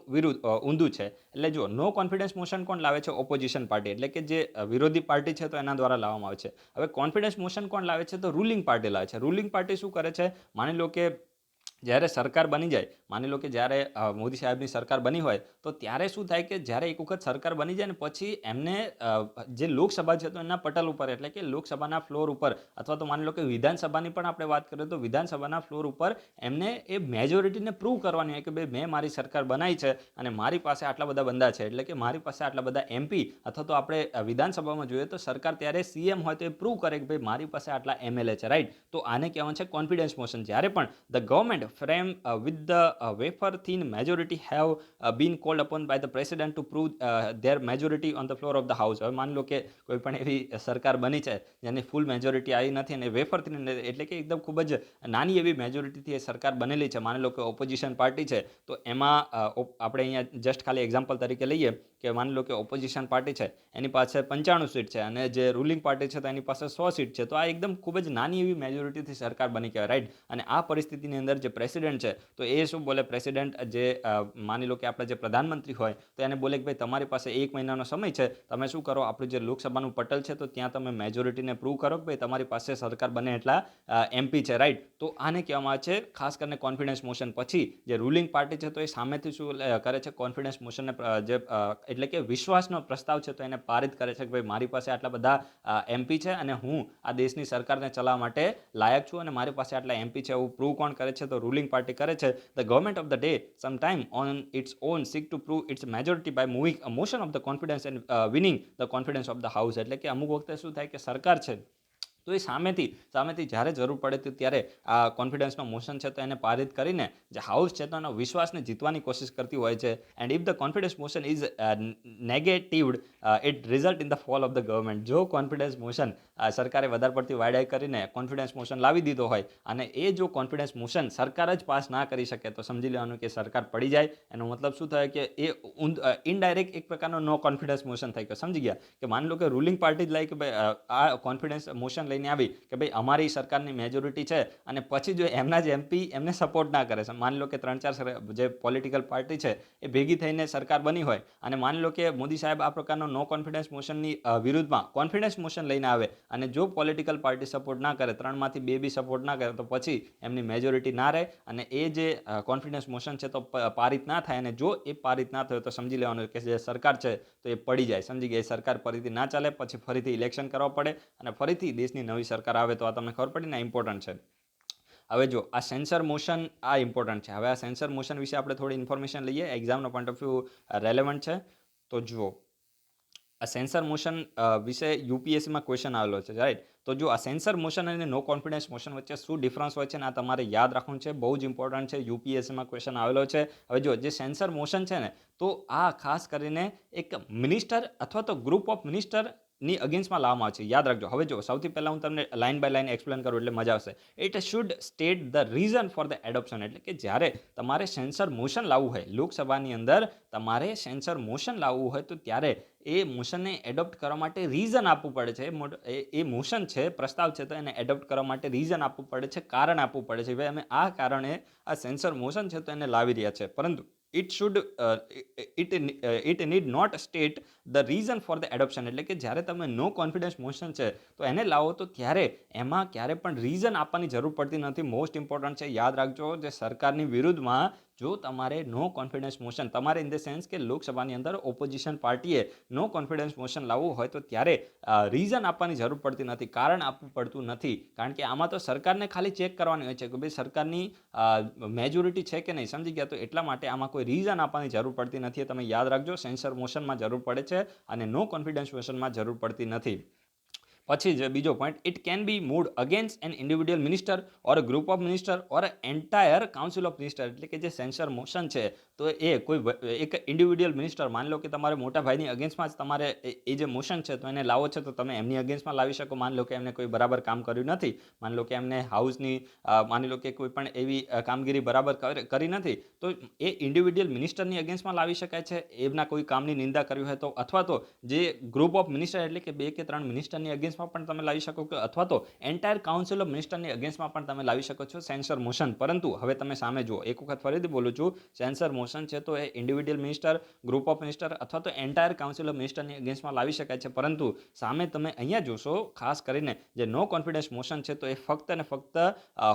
ઊંધું છે. એટલે જો નો કોન્ફિડન્સ મોશન કોણ લાવે છે? ઓપોઝિશન પાર્ટી, એટલે કે જે વિરોધી પાર્ટી છે તો એના દ્વારા લાવવામાં આવે છે. હવે કોન્ફિડન્સ મોશન કોણ લાવે છે? તો રૂલિંગ પાર્ટી લાવે છે. રૂલિંગ પાર્ટી શું કરે છે? માની લો કે જ્યારે સરકાર બની જાય, માની લો કે જ્યારે મોદી સાહેબની સરકાર બની હોય તો ત્યારે શું થાય કે જ્યારે એક વખત સરકાર બની જાય ને પછી એમને જે લોકસભા છે તો એના પટલ ઉપર, એટલે કે લોકસભાના ફ્લોર ઉપર, અથવા તો માની લો કે વિધાનસભાની પણ આપણે વાત કરીએ તો વિધાનસભાના ફ્લોર ઉપર એમને એ મેજોરિટીને પ્રૂવ કરવાની હોય કે ભાઈ મેં મારી સરકાર બનાવી છે અને મારી પાસે આટલા બધા બંદા છે, એટલે કે મારી પાસે આટલા બધા એમપી, અથવા તો આપણે વિધાનસભામાં જોઈએ તો સરકાર ત્યારે સીએમ હોય તો એ પ્રૂવ કરે કે ભાઈ મારી પાસે આટલા એમએલએ છે, રાઈટ. તો આને કહેવાનું છે કોન્ફિડન્સ મોશન. જ્યારે પણ the government frame with the wafer thin majority have been called upon by the president to prove their majority on the floor of the house. હવે માની લો કે કોઈ પણ એવી સરકાર બની છે જેની ફૂલ મેજોરિટી આવી નથી અને વેફર થીન, એટલે કે એકદમ ખૂબ જ નાની એવી મેજોરિટીથી એ સરકાર બનેલી છે. માની લો કે ઓપોઝિશન પાર્ટી છે તો એમાં આપણે અહીંયા જસ્ટ ખાલી એક્ઝામ્પલ તરીકે લઈએ કે માની લો કે ઓપોઝિશન પાર્ટી છે એની પાસે 95 સીટ છે અને જે રૂલિંગ પાર્ટી છે તો એની પાસે 100 સીટ છે. તો આ એકદમ ખૂબ જ નાની એવી મેજોરિટીથી સરકાર બની કહેવાય, રાઈટ. અને આ પરિસ્થિતિની અંદર જે પ્રેસિડેન્ટ છે તો એ શું બોલે, પ્રેસિડેન્ટ જે માની લો કે આપણા જે પ્રધાનમંત્રી હોય તો એને બોલે કે ભાઈ તમારી પાસે 1 મહિનાનો સમય છે, તમે શું કરો, આપણું જે લોકસભાનું પટલ છે તો ત્યાં તમે મેજોરિટીને પ્રૂવ કરો કે ભાઈ તમારી પાસે સરકાર બને એટલા MP છે, રાઈટ. તો આને કહેવામાં આવે છે ખાસ કરીને કોન્ફિડન્સ મોશન. પછી જે રૂલિંગ પાર્ટી છે તો એ સામેથી શું કરે છે, કોન્ફિડન્સ મોશનને જે એટલે કે વિશ્વાસનો પ્રસ્તાવ છે તો એને પારિત કરે છે કે ભાઈ મારી પાસે આટલા બધા MP છે અને હું આ દેશની સરકારને ચલાવવા માટે લાયક છું અને મારી પાસે આટલા MP છે, એવું પ્રૂવ કોણ કરે છે, તો રૂલિંગ પાર્ટી કરે છે. The government of the day sometime on its own seek to prove its majority by moving a motion of the confidence and winning the confidence of the house. એટલે કે અમુક વખતે શું થાય કે સરકાર છે તો એ સામેથી જ્યારે જરૂર પડે ત્યારે આ કોન્ફિડન્સનો મોશન છે તો એને પારિત કરીને જે હાઉસ છે તો એનો વિશ્વાસને જીતવાની કોશિશ કરતી હોય છે. And if the confidence motion is negatived it result in the fall of the government. જો કોન્ફિડન્સ મોશન સરકારે વધારે પડતી વાયડાઈ કરીને કોન્ફિડન્સ મોશન લાવી દીધો હોય અને એ જો કોન્ફિડન્સ મોશન સરકાર જ પાસ ના કરી શકે તો સમજી લેવાનું કે સરકાર પડી જાય. એનો મતલબ શું થાય કે એ ઇનડાયરેક્ટ એક પ્રકારનો નો કોન્ફિડન્સ મોશન થાય. કે સમજી ગયા કે માની લો કે રૂલિંગ પાર્ટી જ લાઈક કે ભાઈ આ કોન્ફિડન્સ મોશન લઈને આવી કે ભાઈ અમારી સરકારની મેજોરિટી છે અને પછી જો એમના જ MP એમને સપોર્ટ ના કરે, માની લો કે 3-4 જે પોલિટિકલ પાર્ટી છે એ ભેગી થઈને સરકાર બની હોય અને માની લો કે મોદી સાહેબ આ પ્રકારનો નો કોન્ફિડન્સ મોશનની વિરુદ્ધમાં કોન્ફિડન્સ મોશન લઈને આવે અને જો પોલિટિકલ પાર્ટી સપોર્ટ ના કરે, 3માંથી 2 બી સપોર્ટ ના કરે તો પછી એમની મેજોરિટી ના રહે અને એ જે કોન્ફિડન્સ મોશન છે તો પારિત ના થાય. અને જો એ પારિત ના થયો તો સમજી લેવાનું કે જે સરકાર છે તો એ પડી જાય. સમજી ગયા, એ સરકાર ફરીથી ના ચાલે, પછી ફરીથી ઇલેક્શન કરવા પડે અને ફરીથી દેશની નવી સરકાર આવે. તો આ તમને ખબર પડી ને, ઇમ્પોર્ટન્ટ છે. હવે જો આ સેન્સર મોશન આ ઇમ્પોર્ટન્ટ છે. હવે આ સેન્સર મોશન વિશે આપણે થોડી ઇન્ફોર્મેશન લઈએ, એક્ઝામનો પોઈન્ટ ઓફ વ્યૂ રેલેવન્ટ છે. તો જુઓ આ સેન્સર મોશન વિશે યુપીએસસીમાં ક્વેશ્ચન આવેલો છે, રાઈટ. તો જો આ સેન્સર મોશન અને નો કોન્ફિડન્સ મોશન વચ્ચે શું ડિફરન્સ હોય છે ને આ તમારે યાદ રાખવું છે, બહુ જ ઇમ્પોર્ટન્ટ છે, યુપીએસસીમાં ક્વેશ્ચન આવેલો છે. હવે જો જે સેન્સર મોશન છે ને તો આ ખાસ કરીને એક મિનિસ્ટર અથવા તો ગ્રુપ ઓફ મિનિસ્ટર ની અગેન્સ્ટમાં લાવવામાં આવે છે. યાદ રાખજો. હવે જો સૌથી પહેલાં હું તમને લાઇન બાય લાઇન એક્સપ્લેન કરું એટલે મજા આવશે. It should state the reason for the adoption. એટલે કે જ્યારે તમારે સેન્સર મોશન લાવવું હોય લોકસભાની અંદર, તમારે સેન્સર મોશન લાવવું હોય તો ત્યારે એ મોશનને એડોપ્ટ કરવા માટે રીઝન આપવું પડે છે. એ મોશન છે, પ્રસ્તાવ છે તો એને એડોપ્ટ કરવા માટે રીઝન આપવું પડે છે, કારણ આપવું પડે છે. ભાઈ અમે આ કારણે આ સેન્સર મોશન છે તો એને લાવી રહ્યા છે. પરંતુ it need not state the reason for the adoption. એટલે કે જ્યારે તમે નો કોન્ફિડન્સ મોશન છે તો એને લાવો તો ત્યારે એમાં ક્યારે પણ રીઝન આપવાની જરૂર પડતી નથી. મોસ્ટ ઇમ્પોર્ટન્ટ છે, યાદ રાખજો. જે સરકારની વિરુદ્ધમાં જો તમારે નો કોન્ફિડન્સ મોશન, તમારે ઇન ધ સેન્સ કે લોકસભાની અંદર ઓપોઝિશન પાર્ટીએ નો કોન્ફિડન્સ મોશન લાવવું હોય તો ત્યારે રીઝન આપવાની જરૂર પડતી નથી, કારણ આપવું પડતું નથી. કારણ કે આમાં તો સરકારને ખાલી ચેક કરવાની હોય છે કે ભાઈ સરકારની મેજોરિટી છે કે નહીં. સમજી ગયા? તો એટલા માટે આમાં કોઈ રીઝન આપવાની જરૂર પડતી નથી. તમે યાદ રાખજો, સેન્સર મોશનમાં જરૂર પડે છે અને નો કોન્ફિડન્સ મોશનમાં જરૂર પડતી નથી. પછી જે બીજો point, it can be moved against an individual minister or group of minister or entire council of minister. એટલે કે જે સેન્સર મોશન છે તો એ કોઈ એક ઇન્ડિવિડ્યુઅલ મિનિસ્ટર, માની લો કે તમારે મોટા ભાઈની અગેન્સ્ટમાં જ તમારે એ જે મોશન છે તો એને લાવો છે તો તમે એમની અગેન્સ્ટમાં લાવી શકો. માની લો કે એમને કોઈ બરાબર કામ કર્યું નથી, માની લો કે એમને હાઉસની માની લો કે કોઈ પણ એવી કામગીરી બરાબર કરી નથી તો એ ઇન્ડિવિડ્યુઅલ મિનિસ્ટરની અગેન્સ્ટમાં લાવી શકાય છે એમના કોઈ કામની નિંદા કરી હોય તો. અથવા તો જે ગ્રુપ ઓફ મિનિસ્ટર એટલે કે 2 કે 3 મિનિસ્ટરની અગેન્સ્ટમાં પણ તમે લાવી શકો કે અથવા તો એન્ટાયર કાઉન્સિલ ઓફ મિનિસ્ટરની અગેન્સ્ટમાં પણ તમે લાવી શકો છો સેન્સર મોશન. પરંતુ હવે તમે સામે જુઓ, એક વખત ફરીથી બોલું છું, સેન્સર મોશન છે તો એ individual minister, group of minister અથવા તો એન્ટાયર કાઉન્સિલ ઓફ મિનિસ્ટરની અગેન્સ્ટમાં લાવી શકાય છે. પરંતુ સામે તમે અહીંયા જોશો ખાસ કરીને જે નો કોન્ફિડન્સ મોશન છે તો એ ફક્ત અને ફક્ત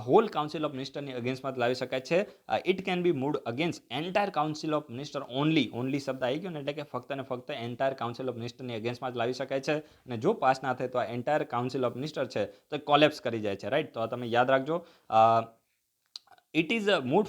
હોલ કાઉન્સિલ ઓફ મિનિસ્ટરની અગેન્સ્ટમાં જ લાવી શકાય છે. It can be moved against entire council of minister only. Only શબ્દ આવી ગયો ને એટલે કે ફક્ત અને ફક્ત એન્ટાયર કાઉન્સિલ ઓફ મિનિસ્ટરની અગેન્સ્ટમાં જ લાવી શકાય છે. અને જો પાસ ના થાય તો એન્ટાયર કાઉન્સિલ ઓફ મિનિસ્ટર છે તો કોલેપ્સ કરી જાય છે, રાઈટ. તો આ તમે યાદ રાખજો. It is moved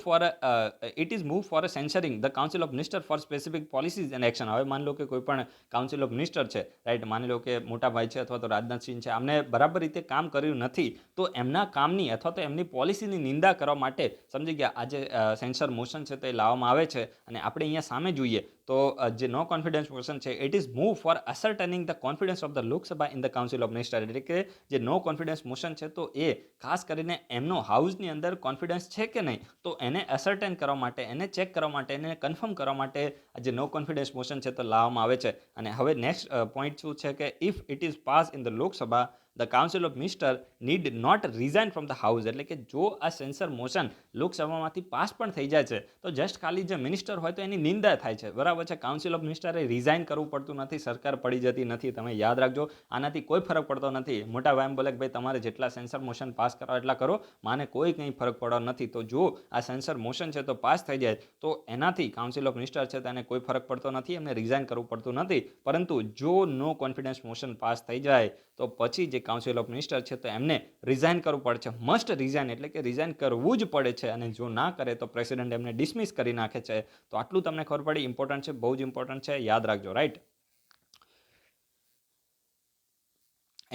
for censoring the council of minister for specific policies and action. હવે માની લો કે કોઈ પણ કાઉન્સિલ ઓફ મિનિસ્ટર છે, રાઈટ, માની લો કે મોટા ભાઈ છે અથવા તો રાજનાથસિંહ છે, આમને બરાબર રીતે કામ કર્યું નથી તો એમના કામની અથવા તો એમની પોલિસીની નિંદા કરવા માટે, સમજી ગયા, આ જે સેન્સર મોશન છે તો એ લાવવામાં આવે છે. અને આપણે અહીંયા સામે જોઈએ તો જે નો કોન્ફિડન્સ મોશન છે, it is move for ascertaining the confidence of the Lok Sabha in the council of minister. એટલે કે જે નો કોન્ફિડન્સ મોશન છે તો એ ખાસ કરીને એમનો હાઉસની અંદર કોન્ફિડન્સ છે કે નહીં તો એને અસર્ટેન કરવા માટે, એને ચેક કરવા માટે, એને કન્ફર્મ કરવા માટે જે નો કોન્ફિડન્સ મોશન છે તો લાવવામાં આવે છે. અને હવે નેક્સ્ટ પોઈન્ટ શું છે કે if it is pass in the Lok Sabha the council of minister need not resign from the house. એટલે કે જો આ સેન્સર મોશન લોકસભામાંથી પાસ પણ થઈ જાય છે તો જસ્ટ ખાલી જે મિનિસ્ટર હોય તો એની નિંદા થાય છે, બરાબર છે. કાઉન્સિલ ઓફ મિનિસ્ટરે રિઝાઇન કરવું પડતું નથી, સરકાર પડી જતી નથી. તમે યાદ રાખજો, આનાથી કોઈ ફરક પડતો નથી. મોટા ભાઈ એમ બોલે કે ભાઈ તમારે જેટલા સેન્સર મોશન પાસ કરવા એટલા કરો, માને કોઈ કંઈ ફરક પડતો નથી. તો જો આ સેન્સર મોશન છે તો પાસ થઈ જાય તો એનાથી કાઉન્સિલ ઓફ મિનિસ્ટર છે તેને કોઈ ફરક પડતો નથી, એમને રિઝાઇન કરવું પડતું નથી. પરંતુ જો નો કોન્ફિડન્સ મોશન પાસ થઈ જાય તો પછી જે કાઉન્સિલ ઓફ મિનિસ્ટર છે તો એમને રિઝાઇન કરવું પડે છે. મસ્ટ રિઝાઇન એટલે કે રિઝાઇન કરવું જ પડે છે. અને જો ના કરે તો પ્રેસિડેન્ટ એમને ડિસમિસ કરી નાખે છે. તો આટલું તમને ખબર પડી, ઇમ્પોર્ટન્ટ છે, બહુ જ ઇમ્પોર્ટન્ટ છે, યાદ રાખજો. રાઈટ.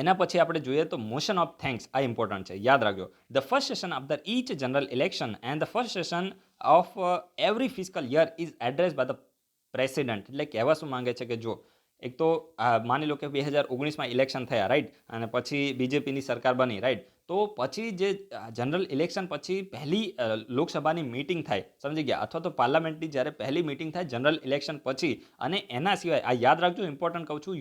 એના પછી આપણે જોઈએ તો મોશન ઓફ થેન્ક્સ, આ ઇમ્પોર્ટન્ટ છે, યાદ રાખજો. The first session of each general election and the first session of every fiscal year is address by the president. એટલે કહેવા શું માંગે છે કે જો એક તો માની લો કે 2019માં ઇલેક્શન થયા, રાઈટ, અને પછી બીજેપીની સરકાર બની, રાઈટ. તો પછી જે જનરલ ઇલેક્શન પછી પહેલી લોકસભાની મીટિંગ થાય, સમજી ગયા, અથવા તો પાર્લામેન્ટની જ્યારે પહેલી મીટિંગ થાય જનરલ ઇલેક્શન પછી, અને એના સિવાય આ યાદ રાખજો, ઇમ્પોર્ટન્ટ કહું છું,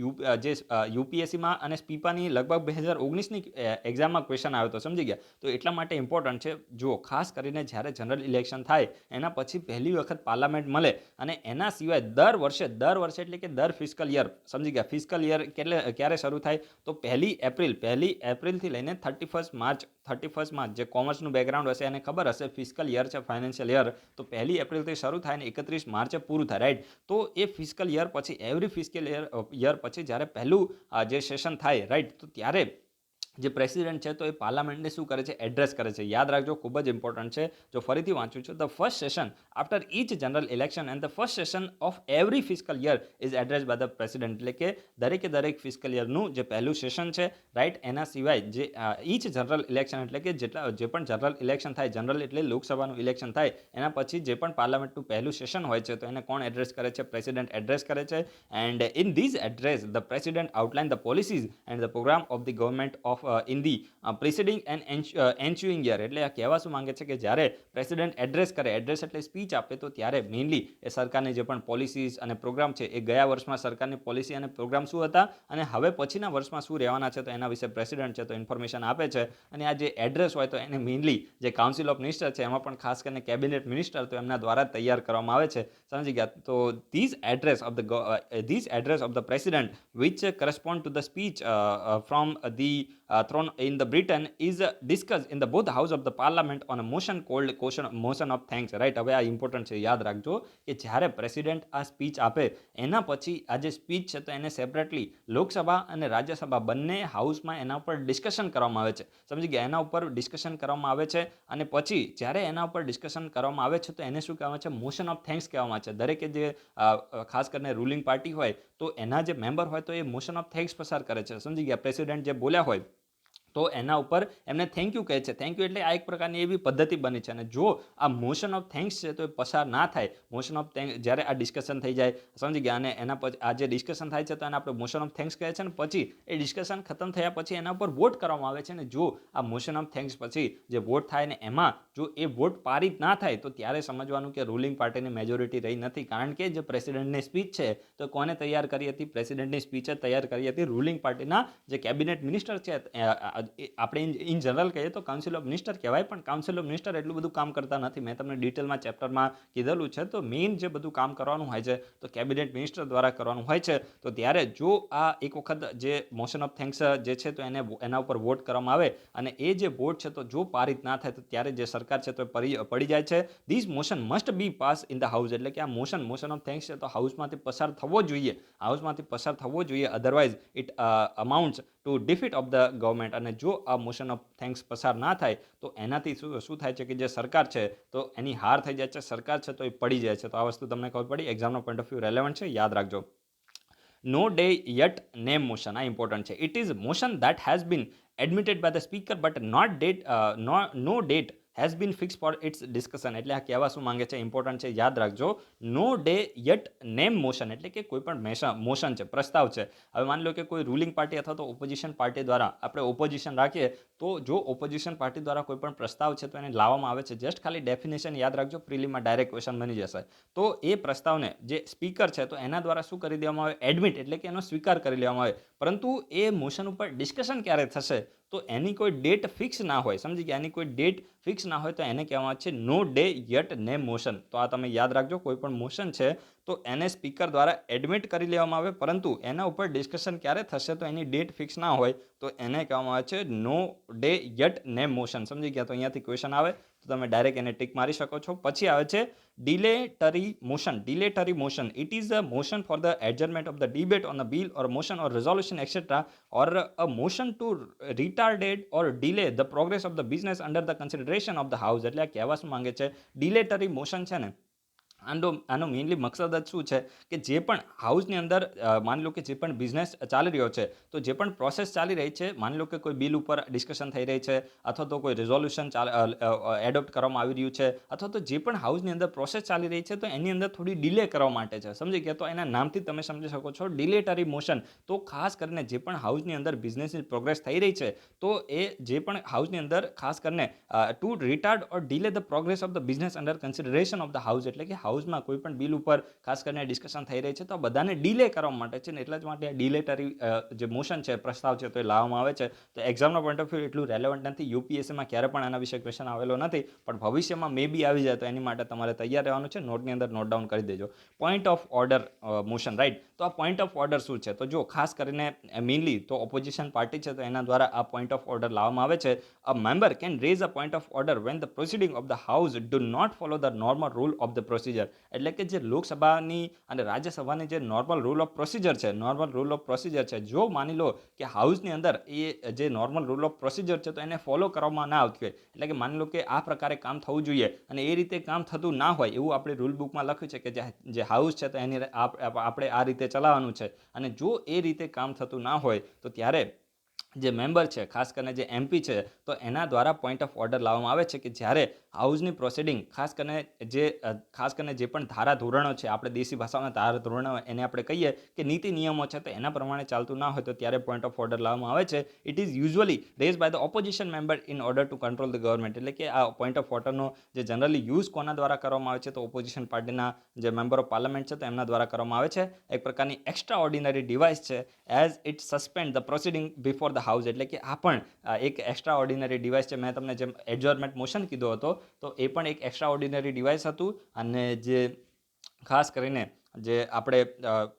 જે યુપીએસસીમાં અને સ્પીપાની લગભગ 2019ની એક્ઝામમાં ક્વેશ્ચન આવ્યો હતો, સમજી ગયા. તો એટલા માટે ઇમ્પોર્ટન્ટ છે. જો ખાસ કરીને જ્યારે જનરલ ઇલેક્શન થાય એના પછી પહેલી વખત પાર્લામેન્ટ મળે, અને એના સિવાય દર વર્ષે એટલે કે દર ફિસ્કલ યર, સમજી ગયા, ફિસ્કલ યર ક્યારે શરૂ થાય તો 1 એપ્રિલથી લઈને 31 માર્ચ, જે કોમર્સનું બેકગ્રાઉન્ડ હશે એને ખબર હશે, ફિસ્કલ યર છે, ફાઇનાન્શિયલ યર, તો 1 એપ્રિલથી શરૂ થાય અને 31 માર્ચે પૂરું થાય, રાઈટ. તો એ ફિસ્કલ યર પછી, એવરી ફિસ્કલ યર પછી જ્યારે પહેલું જે સેશન થાય, રાઈટ, તો ત્યારે જે પ્રેસિડેન્ટ છે તો એ પાર્લામેન્ટને શું કરે છે, એડ્રેસ કરે છે. યાદ રાખજો, ખૂબ જ ઇમ્પોર્ટન્ટ છે. જો ફરીથી વાંચું છું, the first session after each general election and the first session of every fiscal year is address by the president. એટલે કે દરેક ફિસ્કલ યરનું જે પહેલું સેશન છે, રાઈટ, એના સિવાય જે ઈચ જનરલ ઇલેક્શન એટલે કે જે પણ જનરલ ઇલેક્શન થાય, જનરલ એટલે લોકસભાનું ઇલેક્શન થાય, એના પછી જે પણ પાર્લામેન્ટનું પહેલું સેશન હોય છે તો એને કોણ એડ્રેસ કરે છે, પ્રેસિડેન્ટ એડ્રેસ કરે છે. And in these address the president outline the policies and the program of the government of in the preceding and ensuing year. એટલે આ કહેવા શું માંગે છે કે જ્યારે પ્રેસિડેન્ટ એડ્રેસ કરે, એડ્રેસ એટલે સ્પીચ આપે, તો ત્યારે મેઇનલી એ સરકારની જે પણ પોલિસીઝ અને પ્રોગ્રામ છે, એ ગયા વર્ષમાં સરકારની પોલિસી અને પ્રોગ્રામ શું હતા અને હવે પછીના વર્ષમાં શું રહેવાના છે, તો એના વિશે પ્રેસિડેન્ટ છે તો ઇન્ફોર્મેશન આપે છે. અને આ જે એડ્રેસ હોય તો એને મેઇનલી જે કાઉન્સિલ ઓફ મિનિસ્ટર છે એમાં પણ ખાસ કરીને કેબિનેટ મિનિસ્ટર, તો એમના દ્વારા તૈયાર કરવામાં આવે છે, સમજી ગયા. તો these address of the president which correspond to the speech from the throne in the Britain is discussed in the both house of the parliament on a motion called motion of thanks, right. હવે આ important છે, યાદ રાખજો કે જ્યારે president આ speech આપે એના પછી આ જે સ્પીચ છે તો એને સેપરેટલી લોકસભા અને રાજ્યસભા બંને હાઉસમાં એના ઉપર ડિસ્કશન કરવામાં આવે છે, સમજી ગયા. એના ઉપર ડિસ્કશન કરવામાં આવે છે અને પછી જ્યારે એના ઉપર ડિસ્કશન કરવામાં આવે છે તો એને શું કહેવામાં છે, મોશન ઓફ થેન્ક્સ કહેવામાં છે. દરેકે જે ખાસ કરીને રૂલિંગ પાર્ટી હોય તો એના જે મેમ્બર હોય તો એ મોશન ઓફ થેન્ક્સ પસાર કરે છે, સમજી ગયા. પ્રેસિડેન્ટ જે બોલ્યા હોય તો એના ઉપર એમને થેન્ક યુ કહે છે. થેન્ક યુ એટલે આ એક પ્રકારની એવી પદ્ધતિ બની છે. અને જો આ મોશન ઓફ થેન્ક્સ છે તો એ પસાર ના થાય, મોશન ઓફ થેન્ક્સ જ્યારે આ ડિસ્કશન થઈ જાય, સમજી ગયા, અને એના પછી આ જે ડિસ્કશન થાય છે તો એને આપણે મોશન ઓફ થેન્ક્સ કહે છે. અને પછી એ ડિસ્કશન ખતમ થયા પછી એના ઉપર વોટ કરવામાં આવે છે. અને જો આ મોશન ઓફ થેન્ક્સ પછી જે વોટ થાય ને એમાં જો એ વોટ પારિત ના થાય તો ત્યારે સમજવાનું કે રૂલિંગ પાર્ટીની મેજોરિટી રહી નથી. કારણ કે જે પ્રેસિડેન્ટની સ્પીચ છે તો કોને તૈયાર કરી હતી, પ્રેસિડેન્ટની સ્પીચ જ તૈયાર કરી હતી રૂલિંગ પાર્ટીના જે કેબિનેટ મિનિસ્ટર છે. આપણે ઇન જનરલ કહીએ તો કાઉન્સિલ ઓફ મિનિસ્ટર કહેવાય, પણ કાઉન્સિલ ઓફ મિનિસ્ટર એટલું બધું કામ કરતા નથી. મેં તમને ડિટેલમાં ચેપ્ટરમાં કીધેલું છે. તો મેઇન જે બધું કામ કરવાનું હોય છે તો કેબિનેટ મિનિસ્ટર દ્વારા કરવાનું હોય છે. તો ત્યારે જો આ એક વખત જે મોશન ઓફ થેન્ક્સ જે છે તો એના ઉપર વોટ કરવામાં આવે અને એ જે વોટ છે તો જો પારિત ના થાય તો ત્યારે જે સરકાર છે તો પડી જાય છે. This motion must be pass in the house. એટલે કે આ મોશન ઓફ થેન્ક્સ છે તો હાઉસમાંથી પસાર થવો જોઈએ, otherwise it amounts to defeat of the government. અને જો આ મોશન ઓફ થેન્ક્સ પસાર ના થાય તો એનાથી શું થાય છે કે જે સરકાર છે તો એની હાર થઈ જાય છે, સરકાર છે તો એ પડી જાય છે. તો આ વસ્તુ તમને ખબર પડી, એક્ઝામનો પોઈન્ટ ઓફ વ્યૂ રેલેવન્ટ છે, યાદ રાખજો. No day yet name motion, આ ઇમ્પોર્ટન્ટ છે. It is motion that has been admitted by the speaker but no date has been fix for its discussion. એટલે આ કહેવા શું માંગે છે, ઇમ્પોર્ટન્ટ છે, યાદ રાખજો. No day yet name motion એટલે કે કોઈ પણ મોશન છે, પ્રસ્તાવ છે. હવે માની લો કે કોઈ રૂલિંગ પાર્ટી અથવા તો ઓપોઝિશન પાર્ટી દ્વારા આપણે ઓપોઝિશન રાખીએ તો જો ઓપોઝિશન પાર્ટી દ્વારા કોઈ પણ પ્રસ્તાવ છે તો એને લાવવામાં આવે છે. જસ્ટ ખાલી ડેફિનેશન યાદ રાખજો, પ્રિલિમમાં ડાયરેક્ટ ક્વેશ્ચન બની જશે. તો એ પ્રસ્તાવને જે સ્પીકર છે તો એના દ્વારા શું કરી દેવામાં આવે, એડમિટ એટલે કે એનો સ્વીકાર કરી લેવામાં આવે. પરંતુ એ મોશન ઉપર ડિસ્કશન ક્યારે થશે તો એની કોઈ ડેટ ફિક્સ ના હોય, સમજી ગયા, એની કોઈ ડેટ ફિક્સ ના હોય તો એને કહેવામાં આવે છે નો ડે યટ નેમ મોશન. તો આ તમે યાદ રાખજો, કોઈ પણ મોશન છે તો એને સ્પીકર દ્વારા એડમિટ કરી લેવામાં આવે, પરંતુ એના ઉપર ડિસ્કશન ક્યારે થશે તો એની ડેટ ફિક્સ ના હોય તો એને કહેવામાં આવે છે નો ડે યટ નેમ મોશન. સમજી ગયા? તો અહીંયાથી ક્વેશ્ચન આવે તો તમે ડાયરેક્ટ એને ટિક મારી શકો છો. પછી આવે છે dilatory motion. Dilatory motion, it is a motion for the adjournment of the debate on the bill or motion or resolution etcetera or a motion to retarded or delay the progress of the business under the consideration of the house. એટલે આ કહેવા શું માંગે છે, dilatory motion છે ને, આનો mainly મકસદ જ શું છે કે જે પણ હાઉસની અંદર માની લો કે જે પણ બિઝનેસ ચાલી રહ્યો છે તો જે પણ પ્રોસેસ ચાલી રહી છે, માની લો કે કોઈ બિલ ઉપર ડિસ્કશન થઈ રહી છે અથવા તો કોઈ રિઝોલ્યુશન એડોપ્ટ કરવામાં આવી રહ્યું છે અથવા તો જે પણ હાઉસની અંદર પ્રોસેસ ચાલી રહી છે તો એની અંદર થોડી ડિલે કરવા માટે છે. સમજી ગયા? તો એના નામથી તમે સમજી શકો છો ડિલેટરી મોશન. તો ખાસ કરીને જે પણ હાઉસની અંદર બિઝનેસની પ્રોગ્રેસ થઈ રહી છે તો એ જે પણ હાઉસની અંદર ખાસ કરીને to retard or delay the progress of the business under consideration of the house, એટલે કે હાઉસમાં કોઈ પણ બિલ ઉપર ખાસ કરીને ડિસ્કશન થઈ રહી છે તો બધાને ડિલે કરવા માટે છે ને, એટલા જ માટે ડિલેટરી જે મોશન છે, પ્રસ્તાવ છે, તો એ લાવવામાં આવે છે. તો એક્ઝામનો પોઈન્ટ ઓફ વ્યૂ એટલું રેલેવન્ટ નથી, યુપીએસસીમાં ક્યારે પણ આના વિશે ક્વેશ્ચન આવેલો નથી, પણ ભવિષ્યમાં મે બી આવી જાય તો એની માટે તમારે તૈયાર રહેવાનું છે. નોટની અંદર નોટ ડાઉન કરી દેજો. Point of order motion, right. તો આ પોઈન્ટ ઓફ ઓર્ડર શું છે? તો જો ખાસ કરીને મેઇનલી તો ઓપોઝિશન પાર્ટી છે તો એના દ્વારા આ પોઈન્ટ ઓફ ઓર્ડર લાવવામાં આવે છે. A member can raise a point of order when the proceeding of the house do not follow the normal rule of the procedure. એટલે કે જે લોકસભાની અને રાજ્યસભાની જે નોર્મલ રૂલ ઓફ પ્રોસિજર છે, નોર્મલ રૂલ ઓફ પ્રોસિજર છે, જો માની લો કે હાઉસની અંદર એ જે નોર્મલ રૂલ ઓફ પ્રોસિજર છે તો એને ફોલો કરવામાં ના આવતી હોય, એટલે કે માની લો કે આ પ્રકારે કામ થવું જોઈએ અને એ રીતે કામ થતું ના હોય એવું આપણે રૂલ બુકમાં લખ્યું છે કે જે હાઉસ છે તો એની આપણે આ રીતે ચલાવવાનું છે, અને જો એ રીતે કામ થતું ના હોય તો ત્યારે જે મેમ્બર છે, ખાસ કરીને જે એમપી છે, તો એના દ્વારા પોઈન્ટ ઓફ ઓર્ડર લાવવામાં આવે છે કે જ્યારે હાઉસની પ્રોસિડિંગ ખાસ કરીને જે પણ ધારા ધોરણો છે, આપણે દેશી ભાષામાં ધારા ધોરણો એને આપણે કહીએ કે નીતિ નિયમો છે, તો એના પ્રમાણે ચાલતું ના હોય તો ત્યારે પોઈન્ટ ઓફ ઓર્ડર લાવવામાં આવે છે. It is usually raise by the opposition member in order to control the government. એટલે કે આ પોઈન્ટ ઓફ ઓર્ડરનો જે જનરલી યુઝ કોના દ્વારા કરવામાં આવે છે તો ઓપોઝિશન પાર્ટીના જે મેમ્બર ઓફ પાર્લામેન્ટ છે તો એમના દ્વારા કરવામાં આવે છે. એક પ્રકારની એક્સ્ટ્રા ઓર્ડિનરી ડિવાઇસ છે as it suspend the proceeding before the house. એટલે કે આ પણ એક એક્સ્ટ્રા ઓર્ડિનરી ડિવાઇસ છે. મેં તમને જેમ એડજોર્નમેન્ટ મોશન કીધો હતો તો એ પણ એક એક્સ્ટ્રા ઓર્ડિનરી ડિવાઇસ હતું, અને જે ખાસ કરીને જે આપણે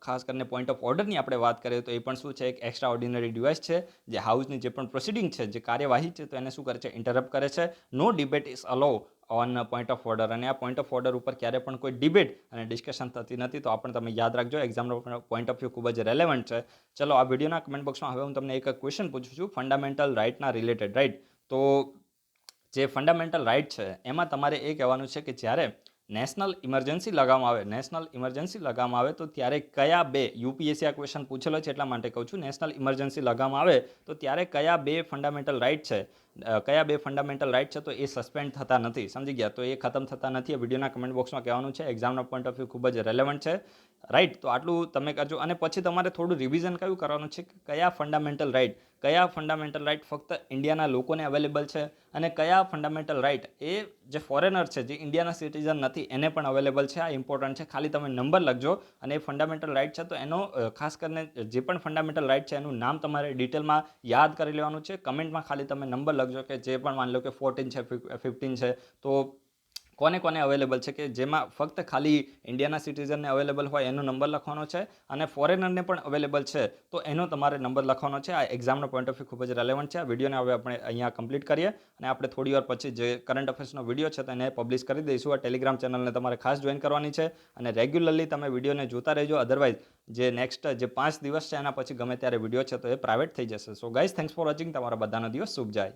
ખાસ કરીને પોઈન્ટ ઓફ ઓર્ડરની આપણે વાત કરીએ તો એ પણ શું છે, એક એક્સ્ટ્રા ઓર્ડિનરી ડિવાઇસ છે જે હાઉસની જે પણ પ્રોસિડિંગ છે, જે કાર્યવાહી છે, તો એને શું કરે છે, ઇન્ટરપ્ટ કરે છે. No debate is allow on point of order. અને આ પોઈન્ટ ઓફ ઓર્ડર ઉપર ક્યારે પણ કોઈ ડિબેટ અને ડિસ્કશન થતી નથી. તો આ પણ તમે યાદ રાખજો, એક્ઝામનો પોઈન્ટ ઓફ વ્યૂ ખૂબ જ રેલેવન્ટ છે. ચલો, આ વિડીયોના કમેન્ટ બોક્સમાં હવે હું તમને એક ક્વેશ્ચન પૂછું છું ફંડામેન્ટલ રાઇટના રિલેટેડ, રાઈટ. તો જે ફંડામેન્ટલ રાઇટ છે એમાં તમારે એ કહેવાનું છે કે જ્યારે નેશનલ ઇમરજન્સી લગાવવામાં આવે તો ત્યારે કયા બે, યુપીએસસી આ ક્વેશ્ચન પૂછેલો છે એટલા માટે કહું છું, નેશનલ ઇમરજન્સી લગાવવામાં આવે તો ત્યારે કયા બે ફંડામેન્ટલ રાઇટ છે તો એ સસ્પેન્ડ થતા નથી. સમજી ગયા? તો એ ખતમ થતા નથી. વિડીયોના કમેન્ટ બોક્સમાં કહેવાનું છે. એક્ઝામનો પોઈન્ટ ઓફ વ્યૂ ખૂબ જ રેલેવન્ટ છે, રાઈટ. તો આટલું તમે કરજો. અને પછી તમારે થોડું રિવિઝન કયું કરવાનું છે કે કયા ફંડામેન્ટલ રાઇટ ફક્ત ઇન્ડિયાના લોકોને અવેલેબલ છે અને કયા ફંડામેન્ટલ રાઇટ એ જે ફોરેનર છે, જે ઇન્ડિયાના સિટીઝન નથી, એને પણ અવેલેબલ છે. આ ઇમ્પોર્ટન્ટ છે. ખાલી તમે નંબર લખજો, અને એ ફંડામેન્ટલ રાઇટ છે તો એનો ખાસ કરીને જે પણ ફંડામેન્ટલ રાઇટ છે એનું નામ તમારે ડિટેલમાં યાદ કરી લેવાનું છે. કમેન્ટમાં ખાલી તમે નંબર લખજો કે જે પણ માની લો કે 14 છે, 15 છે, તો કોને અવેલેબલ છે, કે જેમાં ફક્ત ખાલી ઇન્ડિયાના સિટીઝનને અવેલેબલ હોય એનો નંબર લખવાનો છે, અને ફોરેનરને પણ અવેલેબલ છે તો એનો તમારે નંબર લખવાનો છે. આ એક્ઝામનો પોઈન્ટ ઓફ વ્યૂ ખૂબ જ રેલેવન્ટ છે. આ વિડીયોને હવે આપણે અહીંયા કમ્પ્લીટ કરીએ, અને આપણે થોડી વાર પછી જે કરંટ અફેર્સનો વિડીયો છે તેને પબ્લિશ કરી દઈશું. આ ટેલિગ્રામ ચેનલને તમારે ખાસ જોઈન કરવાની છે, અને રેગ્યુલરલી તમે વિડીયોને જોતા રહેજો. અધરવાઇઝ જે નેક્સ્ટ જે 5 દિવસ છે એના પછી ગમે ત્યારે વિડીયો છે તો એ પ્રાઇવેટ થઈ જશે. So guys, thanks for watching. તમારા બધાનો દિવસ શુભ જાય.